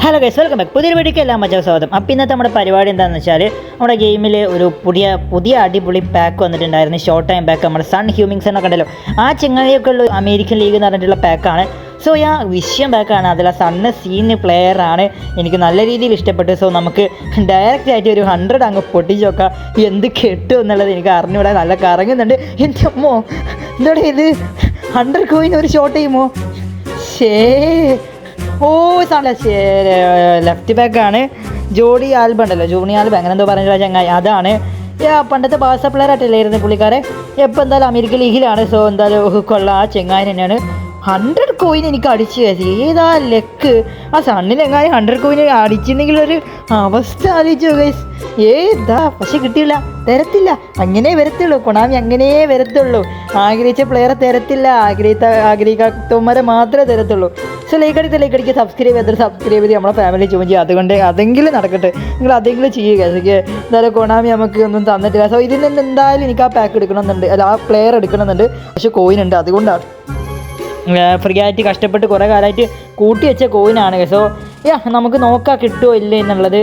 Hello guys, welcome back. പുതിയൊരു വീഡിയോക്ക് എല്ലാം മച്ചാ സ്വാഗതം. അപ്പോൾ ഇന്നത്തെ നമ്മുടെ പരിപാടി എന്താണെന്ന് വെച്ചാൽ നമ്മുടെ ഗെയിമിൽ ഒരു പുതിയ അടിപൊളി പാക്ക് വന്നിട്ടുണ്ടായിരുന്നു. Short time pack. നമ്മുടെ സൺ ഹ്യൂമിങ്സ് എന്നൊക്കെ ഉണ്ടല്ലോ, ആ ചെങ്ങായിയൊക്കെ ഉള്ള അമേരിക്കൻ ലീഗ് എന്ന് പറഞ്ഞിട്ടുള്ള പാക്കാണ്. സോ വിഷയം പാക്കാണ്. അതിൽ ആ സണ്ണ് സീന് പ്ലെയറാണ്. എനിക്ക് നല്ല രീതിയിൽ ഇഷ്ടപ്പെട്ടു. സോ നമുക്ക് ഡയറക്റ്റ് ആയിട്ട് ഒരു 100 അങ്ങ് പൊട്ടിച്ച് നോക്കാം. എന്ത് കെട്ടും എന്നുള്ളത് എനിക്ക് അറിഞ്ഞൂടാ. നല്ല കറങ്ങുന്നുണ്ട്. എൻ്റെ അമ്മോ, എന്താ ഇത് 100 കോയിൻ ഒരു ഷോട്ട് ചെയ്യുമോ? ലെഫ്റ്റ് ബാക്കാണ്. ജോണി ആൽബ ഉണ്ടല്ലോ, ജോണി ആൽബ അങ്ങനെ എന്തോ പറഞ്ഞിട്ടുള്ള ചങ്ങായി, അതാണ്. പണ്ടത്തെ ബാഴ്സ പ്ലെയർ ആയിട്ടല്ലായിരുന്നു പുള്ളിക്കാരെ. എപ്പോൾ എന്തായാലും അമേരിക്കൻ ലീഗിലാണ്. സോ എന്തായാലും കൊള്ളാം, ആ ചെങ്ങായി തന്നെയാണ്. 100 കോയിൻ എനിക്ക് അടിച്ചു കയറ്റി. ഏതാ ലെക്ക്! ആ സണ്ണിലെങ്ങാനും 100 കോയിൻ അടിച്ചിട്ടുണ്ടെങ്കിൽ ഒരു അവസ്ഥ ആലോചിച്ചു ഗൈസ്. ഏതാ പക്ഷെ കിട്ടിയില്ല, തരത്തില്ല. അങ്ങനെ വരത്തുള്ളൂ കൊണാമി, അങ്ങനെ വരത്തുള്ളൂ. ആഗ്രഹിച്ച പ്ലെയറെ തരത്തില്ല, ആഗ്രഹിക്കാത്തവന്മാരെ മാത്രമേ തരത്തുള്ളൂ. സോ ലൈക്ക് അടിക്കുക, സബ്സ്ക്രൈബ് ചെയ്ത് നമ്മളെ ഫാമിലി ജോയിൻ ചെയ്യുക. അതുകൊണ്ട് അതെങ്കിലും നടക്കട്ടെ, നിങ്ങൾ അതെങ്കിലും ചെയ്യുക. എനിക്ക് എന്തായാലും കൊണാമി നമുക്ക് ഒന്നും തന്നിട്ടില്ല. സോ ഇതിൽ നിന്ന് എന്തായാലും എനിക്ക് ആ പാക്ക് എടുക്കണമെന്നുണ്ട്, അല്ല ആ പ്ലെയർ എടുക്കണമെന്നുണ്ട്. പക്ഷെ കോയിൻ ഉണ്ട്, അതുകൊണ്ടാണ് ഫ്രീ ആയിട്ട് കഷ്ടപ്പെട്ട് കുറേ കാലമായിട്ട് കൂട്ടി വെച്ച കോയിനാണ്. സോ നമുക്ക് നോക്കാം കിട്ടുമോ ഇല്ലേ എന്നുള്ളത്.